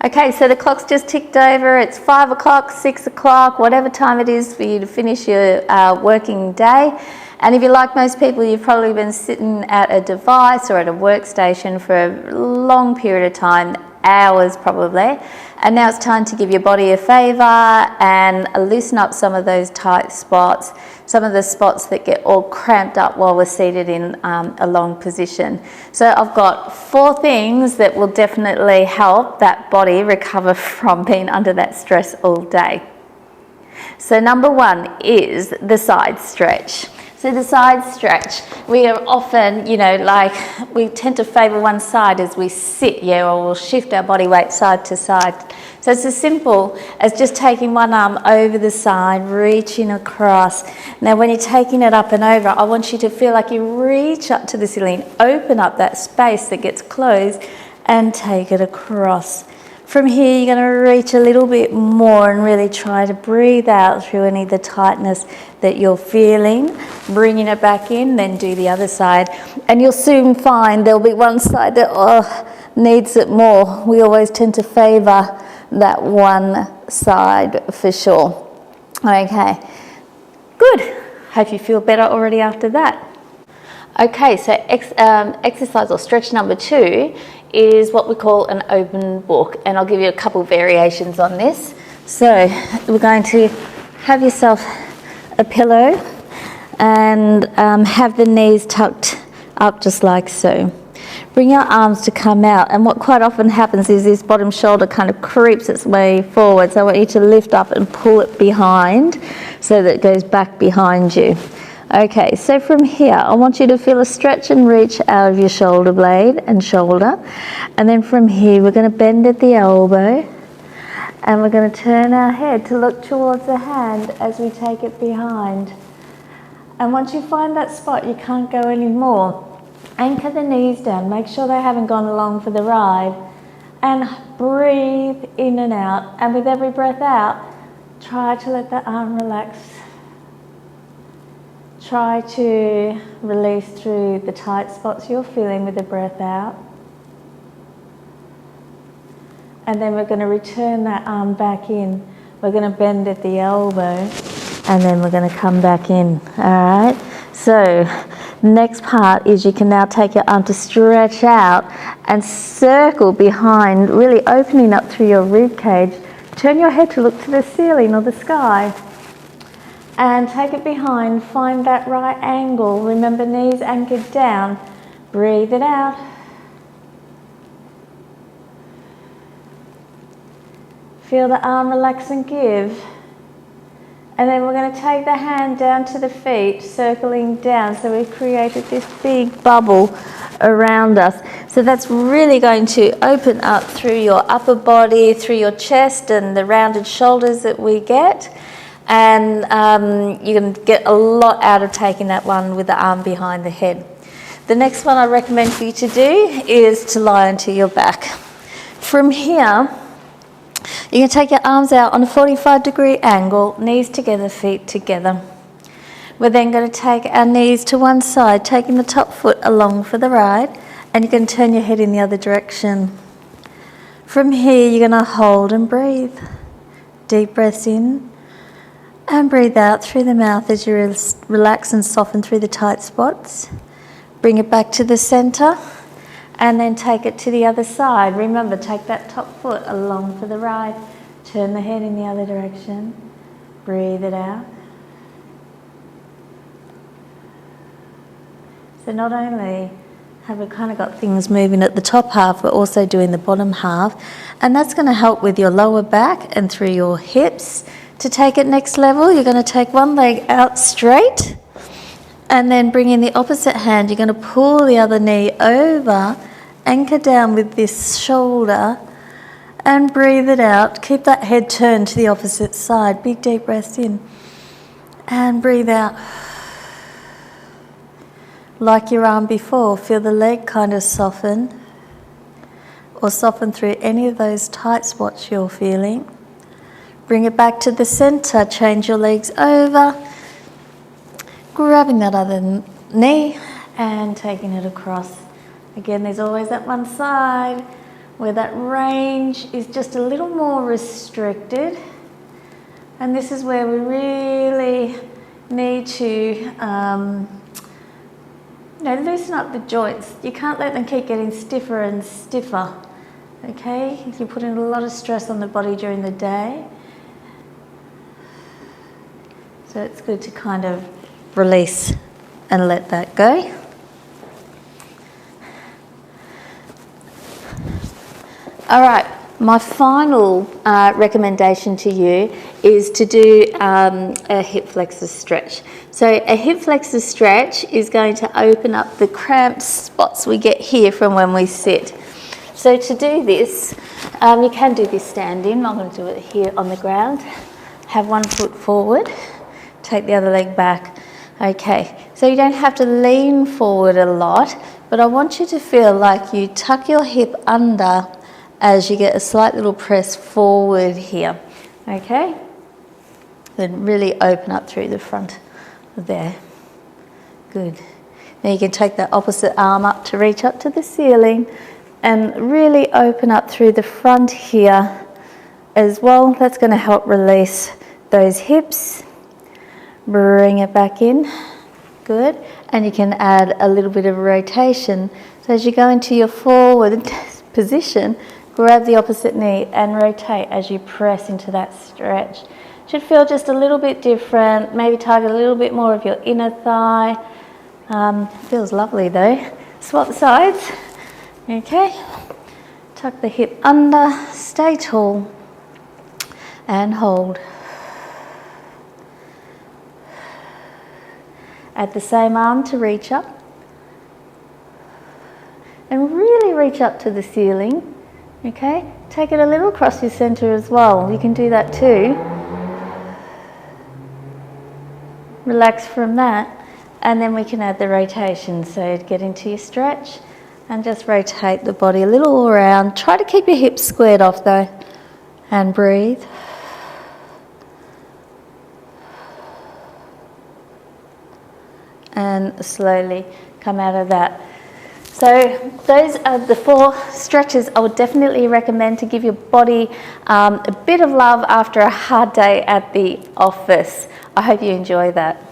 Okay, so the clock's just ticked over. It's 5 o'clock, 6 o'clock, whatever time it is for you to finish your working day. And if you're like most people, you've probably been sitting at a device or at a workstation for a long period of time, hours probably. And now it's time to give your body a favour and loosen up some of those tight spots, some of the spots that get all cramped up while we're seated in a long position. So I've got 4 things that will definitely help that body recover from being under that stress all day. So number 1 is the side stretch. So the side stretch, we are often, we tend to favour one side as we sit, or we'll shift our body weight side to side. So it's as simple as just taking one arm over the side, reaching across. Now when you're taking it up and over, I want you to feel like you reach up to the ceiling, open up that space that gets closed and take it across. From here, you're going to reach a little bit more and really try to breathe out through any of the tightness that you're feeling, bringing it back in, then do the other side. And you'll soon find there'll be one side that needs it more. We always tend to favour that one side for sure. Okay, good. Hope you feel better already after that. Okay, so exercise or stretch number 2 is what we call an open book, and I'll give you a couple variations on this. So we're going to have yourself a pillow and have the knees tucked up just like so. Bring your arms to come out, and what quite often happens is this bottom shoulder kind of creeps its way forward, so I want you to lift up and pull it behind so that it goes back behind you. Okay, so from here, I want you to feel a stretch and reach out of your shoulder blade and shoulder. And then from here, we're going to bend at the elbow. And we're going to turn our head to look towards the hand as we take it behind. And once you find that spot, you can't go anymore. Anchor the knees down. Make sure they haven't gone along for the ride. And breathe in and out. And with every breath out, try to let the arm relax. Try to release through the tight spots you're feeling with the breath out. And then we're going to return that arm back in. We're going to bend at the elbow and then we're going to come back in. All right. So next part is you can now take your arm to stretch out and circle behind, really opening up through your rib cage. Turn your head to look to the ceiling or the sky. And take it behind, find that right angle. Remember, knees anchored down. Breathe it out. Feel the arm relax and give. And then we're going to take the hand down to the feet, circling down. So we've created this big bubble around us. So that's really going to open up through your upper body, through your chest and the rounded shoulders that we get. And you can get a lot out of taking that one with the arm behind the head. The next one I recommend for you to do is to lie onto your back. From here, you can take your arms out on a 45-degree angle, knees together, feet together. We're then going to take our knees to one side, taking the top foot along for the ride, and you can turn your head in the other direction. From here, you're going to hold and breathe. Deep breaths in. And breathe out through the mouth as you relax and soften through the tight spots. Bring it back to the center and then take it to the other side. Remember, take that top foot along for the ride. Turn the head in the other direction. Breathe it out. So not only have we kind of got things moving at the top half, we're also doing the bottom half. And that's going to help with your lower back and through your hips. To take it next level, you're going to take one leg out straight and then bring in the opposite hand. You're going to pull the other knee over, anchor down with this shoulder and breathe it out. Keep that head turned to the opposite side. Big deep breaths in and breathe out. Like your arm before, feel the leg kind of soften or soften through any of those tight spots you're feeling. Bring it back to the center, change your legs over, grabbing that other knee and taking it across. Again, there's always that one side where that range is just a little more restricted. And this is where we really need to loosen up the joints. You can't let them keep getting stiffer and stiffer. Okay, you're putting a lot of stress on the body during the day. So it's good to kind of release and let that go. All right, my final recommendation to you is to do a hip flexor stretch. So a hip flexor stretch is going to open up the cramped spots we get here from when we sit. So to do this, you can do this standing. I'm going to do it here on the ground. Have one foot forward, take the other leg back. Okay, so you don't have to lean forward a lot, but I want you to feel like you tuck your hip under as you get a slight little press forward here, okay? Then really open up through the front there. Good. Now you can take that opposite arm up to reach up to the ceiling and really open up through the front here as well. That's going to help release those hips. Bring it back in. Good. And you can add a little bit of rotation. So as you go into your forward position, grab the opposite knee and rotate as you press into that stretch. Should feel just a little bit different, maybe target a little bit more of your inner thigh. Feels lovely though. Swap sides. Okay. Tuck the hip under, stay tall and hold. Add the same arm to reach up. And really reach up to the ceiling. Okay, take it a little across your center as well. You can do that too. Relax from that, and then we can add the rotation. So get into your stretch and just rotate the body a little around. Try to keep your hips squared off though, and breathe. And slowly come out of that. So those are the 4 stretches I would definitely recommend to give your body a bit of love after a hard day at the office. I hope you enjoy that.